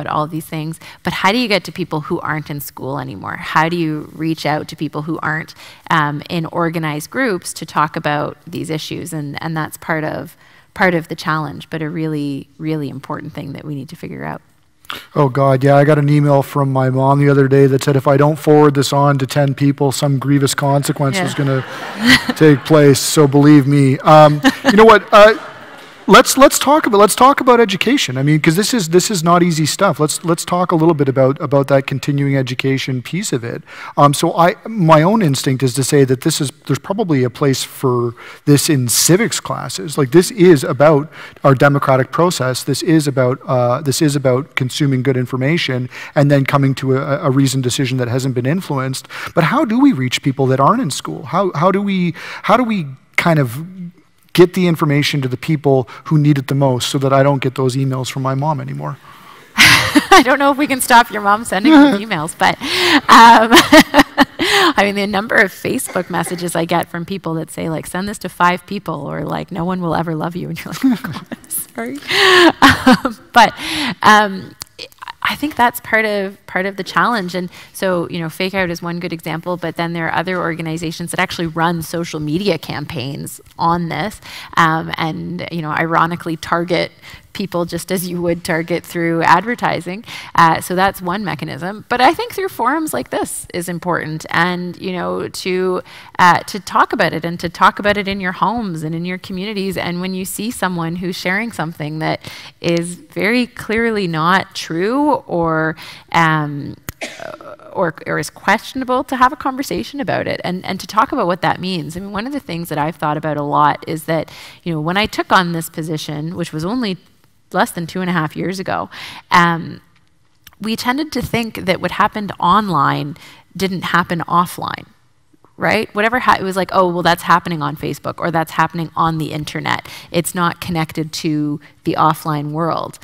all of these things, but how do you get to people who aren't in school anymore? How do you reach out to people who aren't in organized groups to talk about these issues? And that's part of the challenge, but a really, really important thing that we need to figure out. Oh God, yeah, I got an email from my mom the other day that said if I don't forward this on to 10 people, some grievous consequence is going to take place. So believe me. You know what? Let's talk about education. I mean, because this is not easy stuff. Let's talk a little bit about that continuing education piece of it. So my own instinct is to say that there's probably a place for this in civics classes. Like, this is about our democratic process. This is about consuming good information and then coming to a reasoned decision that hasn't been influenced. But how do we reach people that aren't in school? How do we kind of get the information to the people who need it the most so that I don't get those emails from my mom anymore? I don't know if we can stop your mom sending those emails, but I mean, the number of Facebook messages I get from people that say, like, send this to 5 people, or like, no one will ever love you, and you're like, oh, God, sorry. But I think that's part of the challenge. And so, you know, Fake Out is one good example, but then there are other organizations that actually run social media campaigns on this, and, you know, ironically target people just as you would target through advertising. So that's one mechanism. But I think through forums like this is important, and, you know, to talk about it, and to talk about it in your homes and in your communities. And when you see someone who's sharing something that is very clearly not true, or is questionable, to have a conversation about it and to talk about what that means. I mean, one of the things that I've thought about a lot is that, you know, when I took on this position, which was only less than 2.5 years ago, we tended to think that what happened online didn't happen offline, right? Whatever it was like, oh, well, that's happening on Facebook, or that's happening on the internet. It's not connected to the offline world.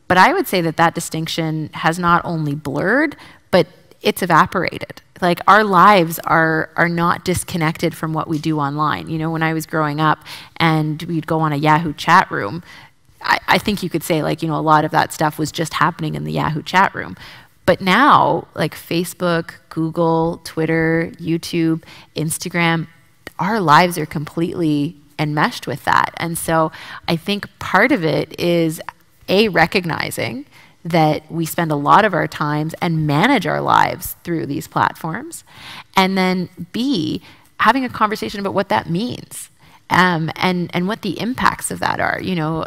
But I would say that that distinction has not only blurred, but it's evaporated. Like, our lives are not disconnected from what we do online. You know, when I was growing up and we'd go on a Yahoo chat room, I think you could say, like, you know, a lot of that stuff was just happening in the Yahoo chat room. But now, like Facebook, Google, Twitter, YouTube, Instagram, our lives are completely enmeshed with that. And so I think part of it is, A, recognizing that we spend a lot of our times and manage our lives through these platforms, and then B, having a conversation about what that means, and what the impacts of that are. You know,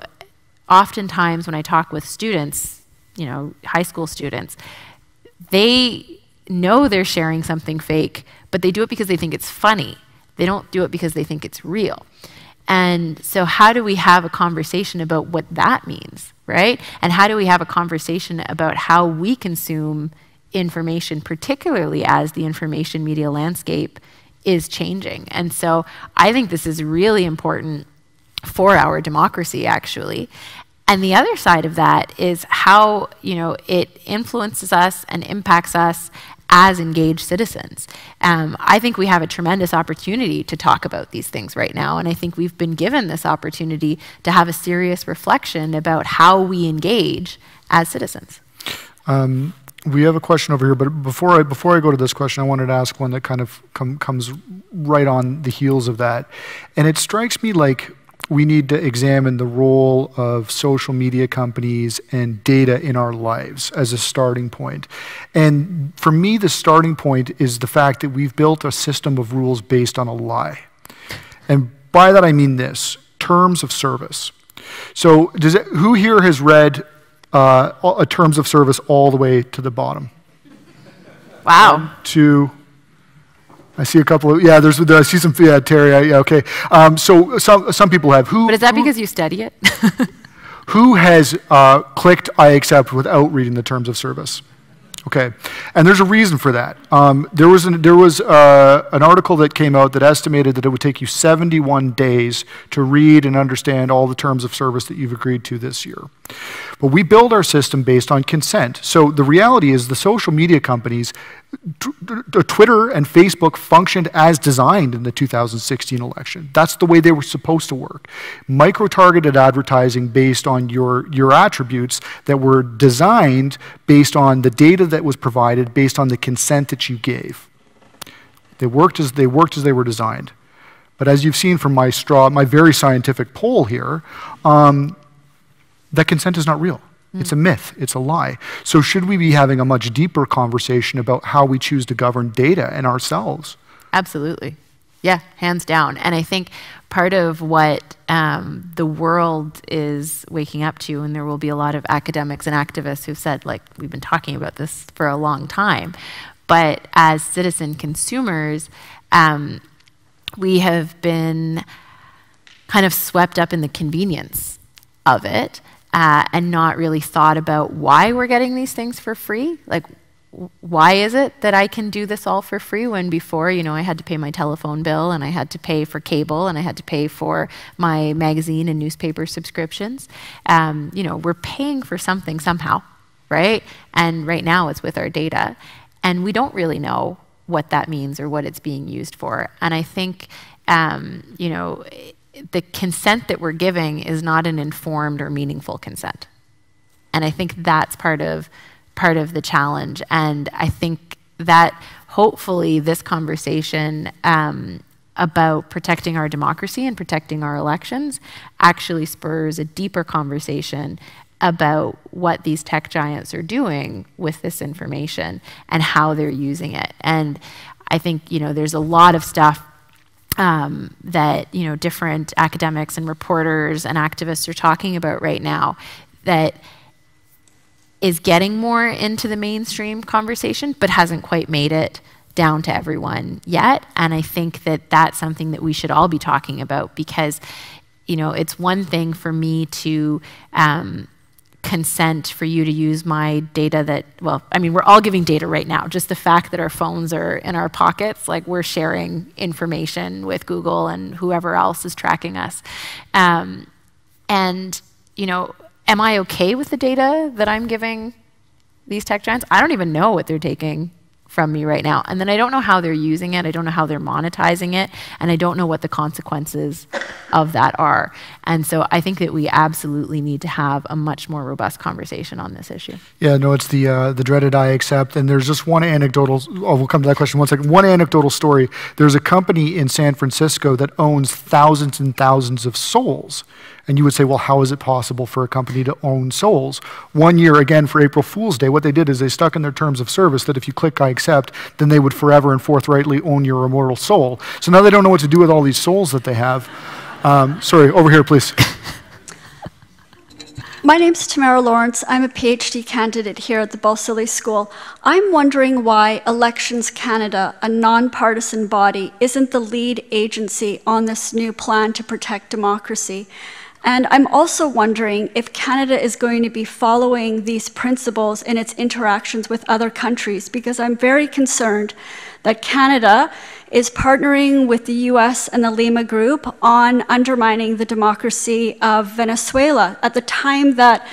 oftentimes when I talk with students, you know, high school students, they know they're sharing something fake, but they do it because they think it's funny. They don't do it because they think it's real. And so how do we have a conversation about what that means, right? And how do we have a conversation about how we consume information, particularly as the information media landscape is changing? And so I think this is really important for our democracy, actually. And the other side of that is how, you know, it influences us and impacts us as engaged citizens. I think we have a tremendous opportunity to talk about these things right now, and I think we've been given this opportunity to have a serious reflection about how we engage as citizens. We have a question over here, but before I go to this question, I wanted to ask one that kind of comes right on the heels of that. And it strikes me like we need to examine the role of social media companies and data in our lives as a starting point. And for me, the starting point is the fact that we've built a system of rules based on a lie. And by that I mean this: terms of service. So who here has read a terms of service all the way to the bottom? Wow. 1, 2, I see a couple of, yeah, I see some, yeah, Terry, yeah, okay. So some people have. But is that because you study it? Who has clicked I accept without reading the terms of service? Okay, and there's a reason for that. There was an article that came out that estimated that it would take you 71 days to read and understand all the terms of service that you've agreed to this year. But we build our system based on consent. So the reality is the social media companies Twitter and Facebook functioned as designed in the 2016 election. That's the way they were supposed to work. Micro-targeted advertising based on your attributes that were designed based on the data that was provided, based on the consent that you gave. They worked as they were designed. But as you've seen from my very scientific poll here, that consent is not real. It's a myth, it's a lie. So should we be having a much deeper conversation about how we choose to govern data and ourselves? Absolutely. Yeah, hands down. And I think part of what the world is waking up to, and there will be a lot of academics and activists who've said, like, we've been talking about this for a long time, but as citizen consumers, we have been kind of swept up in the convenience of it. And not really thought about why we're getting these things for free. Like, why is it that I can do this all for free when before, you know, I had to pay my telephone bill and I had to pay for cable and I had to pay for my magazine and newspaper subscriptions. You know, we're paying for something somehow, right? And right now it's with our data. And we don't really know what that means or what it's being used for. And I think, you know, the consent that we're giving is not an informed or meaningful consent. And I think that's part of the challenge. And I think that hopefully this conversation about protecting our democracy and protecting our elections actually spurs a deeper conversation about what these tech giants are doing with this information and how they're using it. And I think, you know, there's a lot of stuff that, you know, different academics and reporters and activists are talking about right now that is getting more into the mainstream conversation, but hasn't quite made it down to everyone yet. And I think that that's something that we should all be talking about because, you know, it's one thing for me to consent for you to use my data that, well, I mean, we're all giving data right now. Just the fact that our phones are in our pockets, like we're sharing information with Google and whoever else is tracking us. And, you know, am I okay with the data that I'm giving these tech giants? I don't even know what they're taking from me right now. And then I don't know how they're using it. I don't know how they're monetizing it. And I don't know what the consequences of that are. And so I think that we absolutely need to have a much more robust conversation on this issue. Yeah, no, it's the dreaded I accept. And there's just one anecdotal, we'll come to that question in 1 second. One anecdotal story. There's a company in San Francisco that owns thousands and thousands of souls. And you would say, well, how is it possible for a company to own souls? 1 year, again, for April Fool's Day, what they did is they stuck in their terms of service that if you click I accept, then they would forever and forthrightly own your immortal soul. So now they don't know what to do with all these souls that they have. Sorry, over here, please. My name's Tamara Lawrence. I'm a PhD candidate here at the Balsillie School. I'm wondering why Elections Canada, a nonpartisan body, isn't the lead agency on this new plan to protect democracy. And I'm also wondering if Canada is going to be following these principles in its interactions with other countries, because I'm very concerned that Canada is partnering with the US and the Lima Group on undermining the democracy of Venezuela. At the time that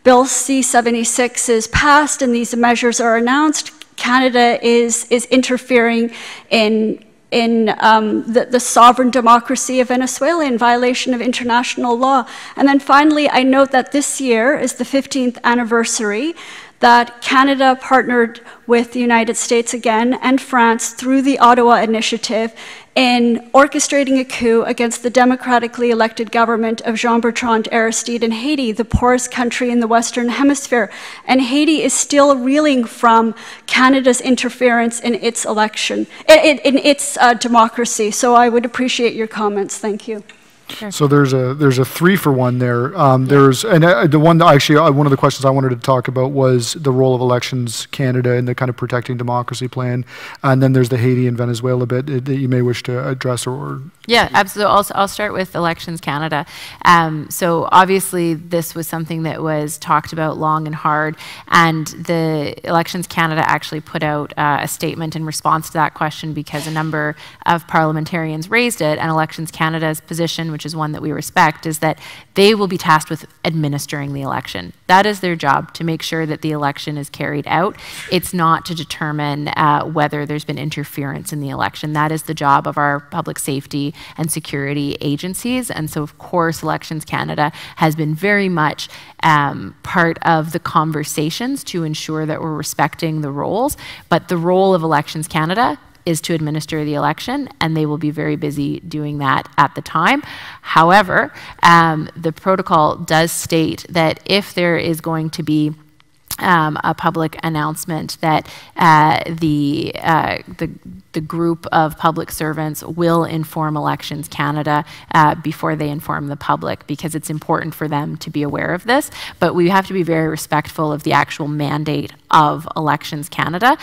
Bill C-76 is passed and these measures are announced, Canada is interfering in the sovereign democracy of Venezuela in violation of international law. And then finally, I note that this year is the 15th anniversary that Canada partnered with the United States again and France through the Ottawa Initiative in orchestrating a coup against the democratically elected government of Jean-Bertrand Aristide in Haiti, the poorest country in the Western Hemisphere. And Haiti is still reeling from Canada's interference in its election, in its democracy. So I would appreciate your comments. Thank you. Sure. So there's a 3-for-1 there. There's the one actually one of the questions I wanted to talk about was the role of Elections Canada in the kind of protecting democracy plan, and then there's the Haiti and Venezuela bit that you may wish to address or. Yeah, absolutely. I'll start with Elections Canada. So obviously this was something that was talked about long and hard, and the Elections Canada actually put out a statement in response to that question because a number of parliamentarians raised it, and Elections Canada's position, which which is one that we respect, is that they will be tasked with administering the election. That is their job, to make sure that the election is carried out. It's not to determine whether there's been interference in the election. That is the job of our public safety and security agencies. And so, of course, Elections Canada has been very much part of the conversations to ensure that we're respecting the roles. But the role of Elections Canada is to administer the election, and they will be very busy doing that at the time. However, the protocol does state that if there is going to be a public announcement that the group of public servants will inform Elections Canada before they inform the public, because it's important for them to be aware of this. But we have to be very respectful of the actual mandate of Elections Canada,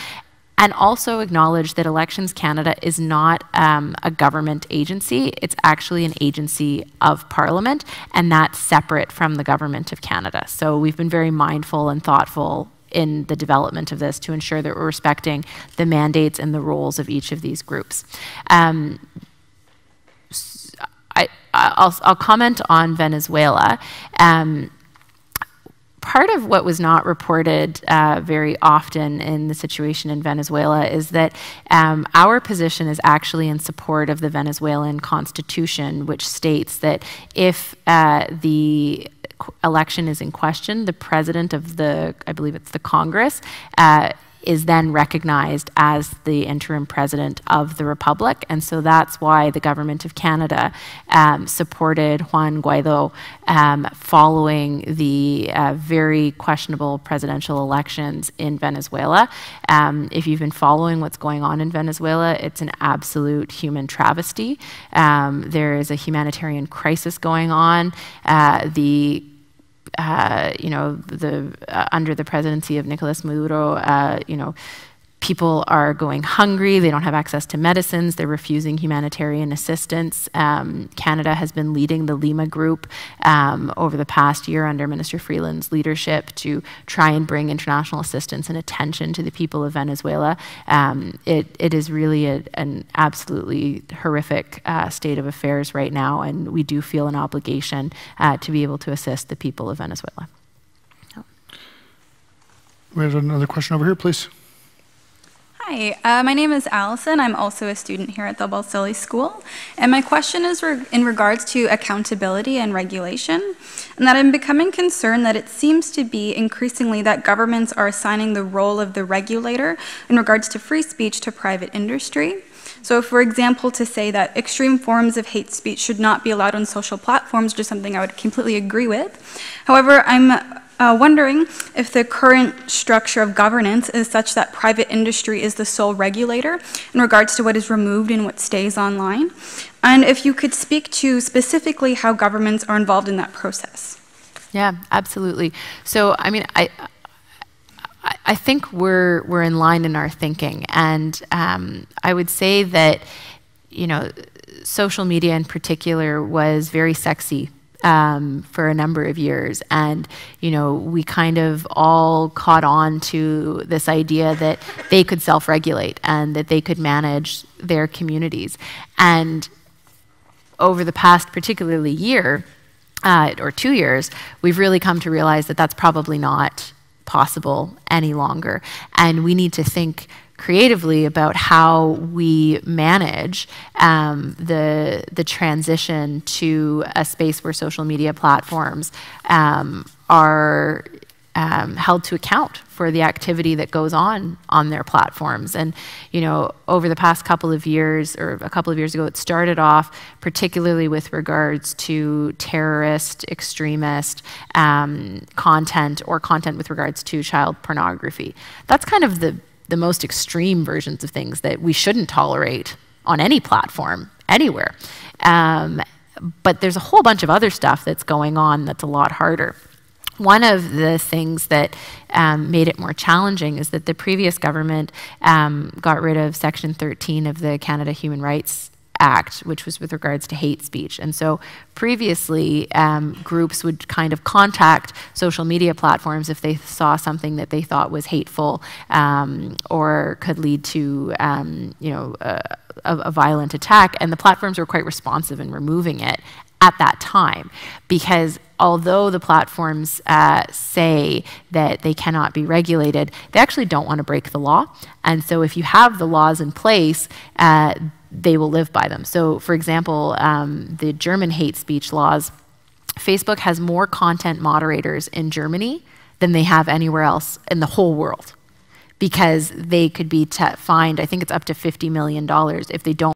and also acknowledge that Elections Canada is not a government agency. It's actually an agency of Parliament, and that's separate from the Government of Canada. So we've been very mindful and thoughtful in the development of this to ensure that we're respecting the mandates and the roles of each of these groups. I'll comment on Venezuela. Part of what was not reported very often in the situation in Venezuela is that our position is actually in support of the Venezuelan constitution, which states that if the election is in question, the president of the, I believe it's the Congress, is then recognized as the interim president of the Republic. And so that's why the Government of Canada supported Juan Guaido following the very questionable presidential elections in Venezuela. If you've been following what's going on in Venezuela, it's an absolute human travesty. There is a humanitarian crisis going on. Under the presidency of Nicolas Maduro, people are going hungry, they don't have access to medicines, they're refusing humanitarian assistance. Canada has been leading the Lima Group over the past year under Minister Freeland's leadership to try and bring international assistance and attention to the people of Venezuela. It is really an absolutely horrific state of affairs right now, and we do feel an obligation to be able to assist the people of Venezuela. We have another question over here, please. Hi, my name is Allison. I'm also a student here at the Balsillie School. And my question is in regards to accountability and regulation, and that I'm becoming concerned that it seems to be increasingly that governments are assigning the role of the regulator in regards to free speech to private industry. So, for example, to say that extreme forms of hate speech should not be allowed on social platforms, just something I would completely agree with. However, I'm wondering if the current structure of governance is such that private industry is the sole regulator in regards to what is removed and what stays online, and if you could speak to specifically how governments are involved in that process. Yeah, absolutely. So, I mean, I think we're in line in our thinking, and I would say that, social media in particular was very sexy for a number of years, and we kind of all caught on to this idea that they could self-regulate and that they could manage their communities. And over the past particularly year or 2 years, we've really come to realize that that's probably not possible any longer, and we need to think creatively about how we manage the transition to a space where social media platforms are held to account for the activity that goes on their platforms. And over the past couple of years, or a couple of years ago, it started off particularly with regards to terrorist, extremist content, or content with regards to child pornography. That's kind of the most extreme versions of things that we shouldn't tolerate on any platform, anywhere. But there's a whole bunch of other stuff that's going on that's a lot harder. One of the things that made it more challenging is that the previous government got rid of Section 13 of the Canada Human Rights Act, which was with regards to hate speech. And so previously, groups would kind of contact social media platforms if they saw something that they thought was hateful or could lead to a violent attack, and the platforms were quite responsive in removing it at that time, because although the platforms say that they cannot be regulated, they actually don't want to break the law. And so if you have the laws in place, they will live by them. So for example, the German hate speech laws, Facebook has more content moderators in Germany than they have anywhere else in the whole world, because they could be fined, I think it's up to $50 million if they don't